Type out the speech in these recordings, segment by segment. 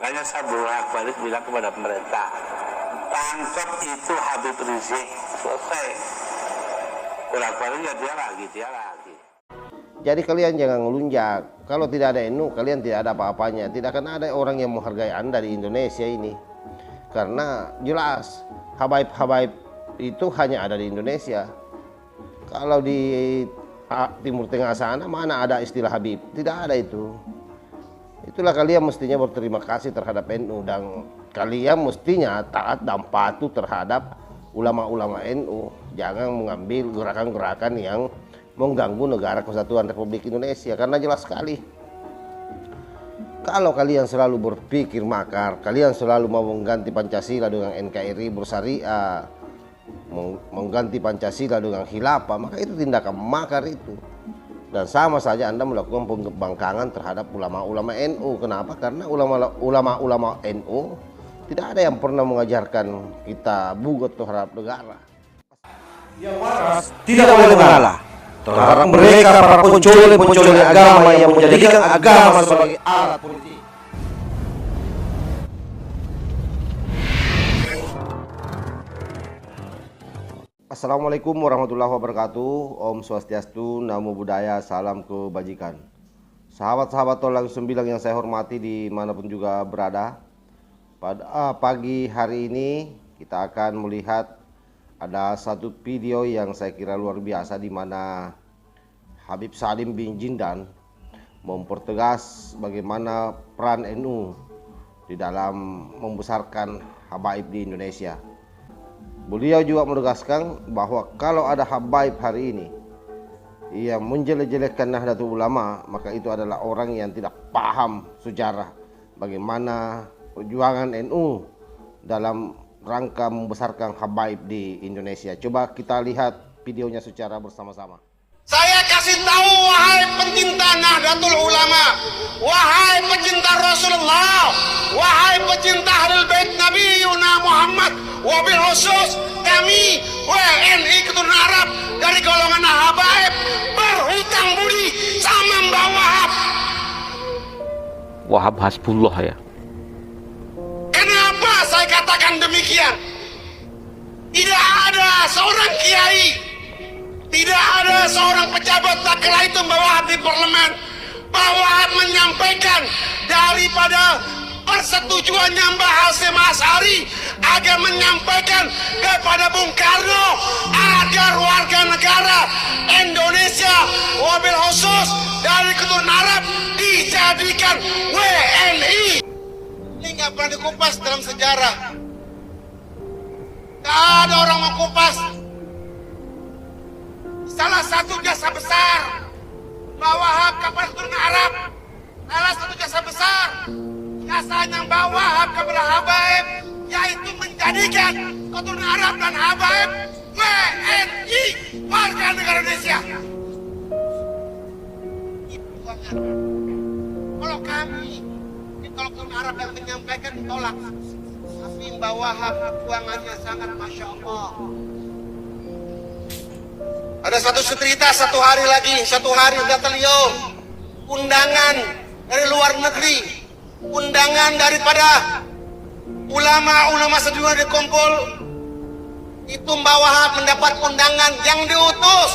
Makanya saya bolak-balik bilang kepada pemerintah, tangkap itu Habib Rizik, selesai. Bolak-balik ya dia lagi. Jadi kalian jangan ngelunjak. Kalau tidak ada NU, kalian tidak ada apa-apanya. Tidak akan ada orang yang menghargai Anda di Indonesia ini. Karena jelas habaib-habaib itu hanya ada di Indonesia. Kalau di Timur Tengah sana mana ada istilah Habib? Tidak ada itu. Itulah kalian mestinya berterima kasih terhadap NU, dan kalian mestinya taat dan patuh terhadap ulama-ulama NU. Jangan mengambil gerakan-gerakan yang mengganggu negara kesatuan Republik Indonesia, karena jelas sekali kalau kalian selalu berpikir makar, kalian selalu mau mengganti Pancasila dengan NKRI bersyariah, mengganti Pancasila dengan khilafah, maka itu tindakan makar itu. Dan sama saja Anda melakukan pembangkangan terhadap ulama-ulama NU. Kenapa? Karena ulama-ulama NU tidak ada yang pernah mengajarkan kita bugot terhadap negara. Yang waras tidak boleh mengalah terhadap mereka para pencuri agama yang menjadikan agama sebagai alat politik. Assalamualaikum warahmatullahi wabarakatuh. Om Swastiastu, Namo Buddhaya, salam kebajikan. Sahabat-sahabat Tolang Sembilang yang saya hormati dimanapun juga berada, pada pagi hari ini kita akan melihat ada satu video yang saya kira luar biasa, di mana Habib Salim bin Jindan mempertegas bagaimana peran NU di dalam membesarkan habaib di Indonesia. Beliau juga menegaskan bahwa kalau ada habaib hari ini yang menjelek-jelekkan Nahdlatul Ulama, maka itu adalah orang yang tidak paham sejarah bagaimana perjuangan NU dalam rangka membesarkan habaib di Indonesia. Coba kita lihat videonya secara bersama-sama. Saya kasih tahu, wahai pencinta Nahdlatul Ulama, wahai pencinta Rasulullah, wahai pencinta Ahlul Bait Nabi Yuna Muhammad, wabil khusus kami WNI Keturunan Arab dari golongan habaib berhutang budi sama Mbah Wahab. Wahab Hasbullah ya. Kenapa saya katakan demikian? Tidak ada seorang kiai, tidak ada seorang pejabat tak kala itu Mbah Wahab di parlemen. Mbah Wahab menyampaikan daripada persetujuannya Mbah Hasyim Asy'ari agar menyampaikan kepada Bung Karno agar warga negara Indonesia wabil khusus dari keturunan Arab dijadikan WNI. Ini nggak pernah dikupas dalam sejarah. Gak ada orang mengupas. Salah satu jasa besar Mbah Wahab kepada keturunan Arab, salah satu jasa besar jasanya Mbah Wahab kepada habaib, yaitu menjadikan keturunan Arab dan habaib WNI, warga negara Indonesia. Kalau kami, kalau keturunan Arab yang menyampaikan ditolak, tapi Mbah Wahab perjuangannya sangat Masya Allah. Ada satu cerita, satu hari kata beliau, undangan dari luar negeri, undangan daripada ulama-ulama sedunia dikumpul. Itu Mbah Wahab mendapat undangan yang diutus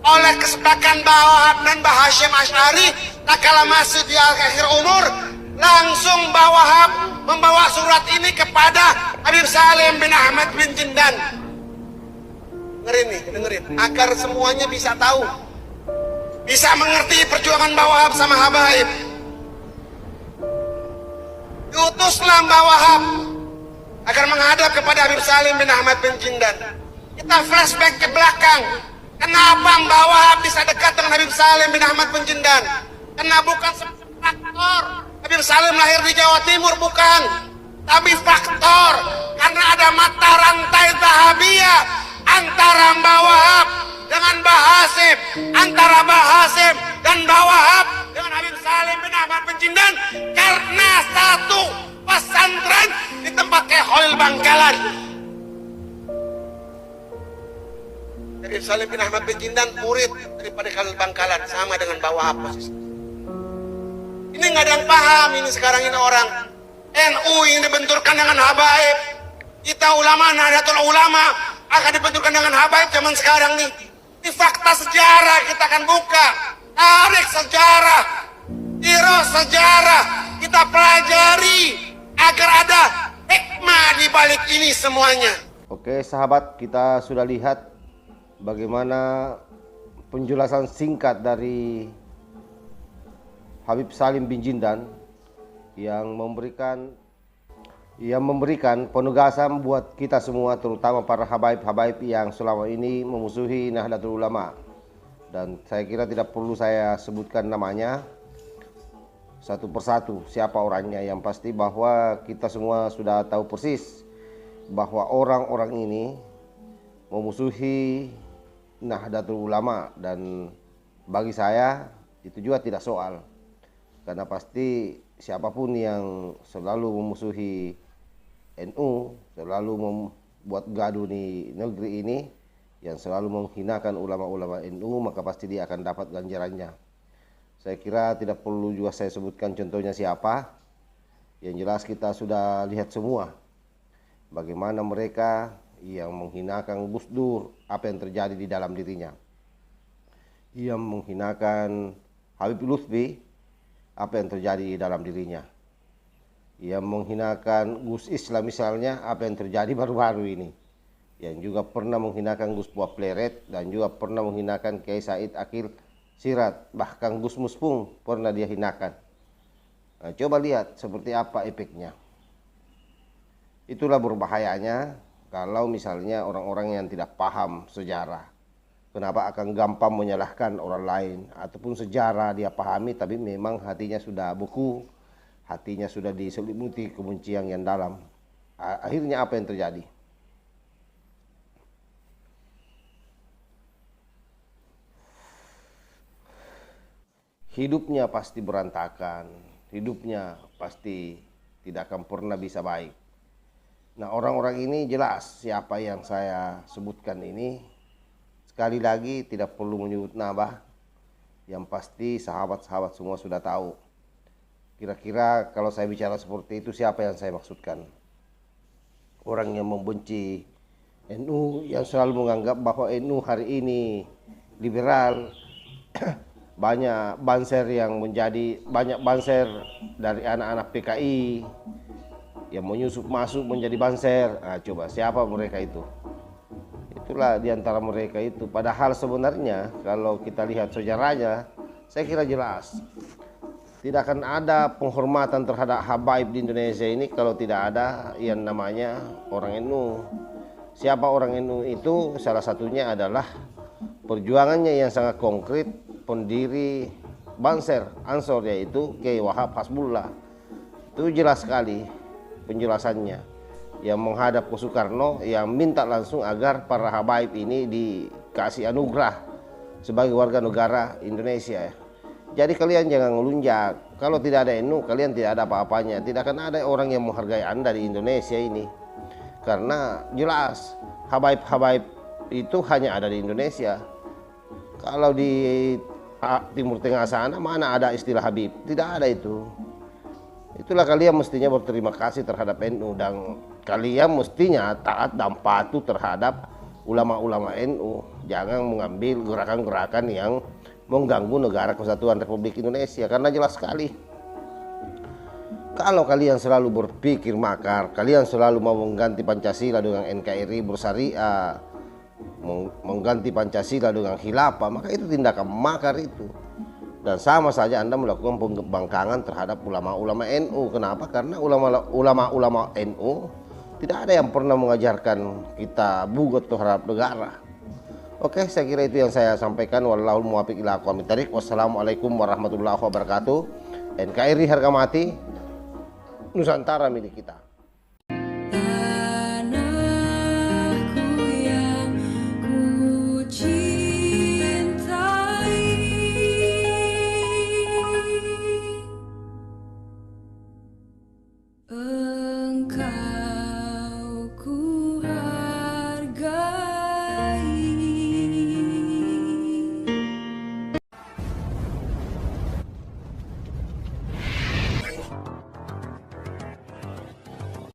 oleh kesepakatan Mbah Wahab dan Mbah Hasyim Asy'ari tak kala masih di akhir umur. Langsung Mbah Wahab membawa surat ini kepada Habib Salim bin Ahmad bin Jindan. Dengerin, agar semuanya bisa tahu, bisa mengerti perjuangan Mbah Wahab sama habaib. Diutuslah Mbah Wahab agar menghadap kepada Habib Salim bin Ahmad bin Jindan. Kita flashback ke belakang. Kenapa Mbah Wahab bisa dekat dengan Habib Salim bin Ahmad bin Jindan? Karena bukan faktor Habib Salim lahir di Jawa Timur, bukan, tapi faktor karena ada mata rantai Zahabiyah antara Mbah Wahab dengan Mbah Hasyim, antara Mbah Hasyim dan Mbah Wahab dengan Habib Salim bin Ahmad bin Jindan, karena satu pesantren di tempat Khalil Bangkalan. Habib Salim bin Ahmad bin Jindan murid daripada Khalil Bangkalan, sama dengan Mbah Wahab posisi. Ini nggak ada yang paham ini sekarang ini orang. NU yang dibenturkan dengan habaib. Kita ulama Nahdlatul Ulama akan dibenturkan dengan habaib zaman sekarang nih. Di fakta sejarah kita akan buka. Tarik sejarah. Tiro sejarah. Kita pelajari agar ada hikmah di balik ini semuanya. Oke sahabat, kita sudah lihat bagaimana penjelasan singkat dari Habib Salim bin Jindan yang memberikan penugasan buat kita semua, terutama para habaib-habaib yang selama ini memusuhi Nahdlatul Ulama. Dan saya kira tidak perlu saya sebutkan namanya satu persatu siapa orangnya, yang pasti bahwa kita semua sudah tahu persis bahwa orang-orang ini memusuhi Nahdlatul Ulama. Dan bagi saya itu juga tidak soal, karena pasti siapapun yang selalu memusuhi NU, selalu membuat gaduh di negeri ini, yang selalu menghinakan ulama-ulama NU, maka pasti dia akan dapat ganjarannya. Saya kira tidak perlu juga saya sebutkan contohnya siapa. Yang jelas kita sudah lihat semua bagaimana mereka yang menghinakan Gus Dur, apa yang terjadi di dalam dirinya. Yang menghinakan Habib Lutfi, apa yang terjadi di dalam dirinya. Yang menghinakan Gus Islam misalnya, apa yang terjadi baru-baru ini. Yang juga pernah menghinakan Gus Buah Pleret, dan juga pernah menghinakan Kiai Said Akil Sirat, bahkan Gus Muspung pernah dia hinakan. Nah, coba lihat seperti apa efeknya. Itulah berbahayanya kalau misalnya orang-orang yang tidak paham sejarah. Kenapa akan gampang menyalahkan orang lain, ataupun sejarah dia pahami tapi memang hatinya sudah beku, hatinya sudah diselimuti kebencian yang dalam. Akhirnya apa yang terjadi? Hidupnya pasti berantakan, hidupnya pasti tidak akan pernah bisa baik. Nah, orang-orang ini jelas siapa yang saya sebutkan ini. Sekali lagi tidak perlu menyebut nama, yang pasti sahabat-sahabat semua sudah tahu. Kira-kira kalau saya bicara seperti itu siapa yang saya maksudkan? Orang yang membenci NU, yang selalu menganggap bahwa NU hari ini liberal. Banyak banser yang menjadi banyak banser dari anak-anak PKI yang menyusup masuk menjadi banser. Nah, coba siapa mereka itu? Itulah diantara mereka itu. Padahal sebenarnya kalau kita lihat sejarahnya, saya kira jelas tidak akan ada penghormatan terhadap habaib di Indonesia ini kalau tidak ada yang namanya orang NU. Siapa orang NU itu? Salah satunya adalah perjuangannya yang sangat konkret, pendiri Banser Ansor, yaitu Kiai Wahab Hasbullah. Itu jelas sekali penjelasannya, yang menghadap ke Soekarno, yang minta langsung agar para habaib ini dikasih anugerah sebagai warga negara Indonesia. Jadi kalian jangan ngelunjak, kalau tidak ada NU kalian tidak ada apa-apanya, tidak akan ada orang yang menghargai Anda di Indonesia ini. Karena jelas habaib-habaib itu hanya ada di Indonesia. Kalau di Timur Tengah sana mana ada istilah Habib? Tidak ada itu. Itulah kalian mestinya berterima kasih terhadap NU, dan kalian mestinya taat dan patuh terhadap ulama-ulama NU. Jangan mengambil gerakan-gerakan yang mengganggu negara kesatuan Republik Indonesia, karena jelas sekali kalau kalian selalu berpikir makar, kalian selalu mau mengganti Pancasila dengan NKRI bersyariah, mengganti Pancasila dengan khilafah, maka itu tindakan makar itu. Dan sama saja Anda melakukan pembangkangan terhadap ulama-ulama NU. Kenapa? Karena ulama-ulama NU tidak ada yang pernah mengajarkan kita bugot terhadap negara. Oke, saya kira itu yang saya sampaikan. Wallahul muwaffiq ila aqwamit thoriq. Wassalamualaikum warahmatullahi wabarakatuh. NKRI harga mati, Nusantara milik kita. Engkau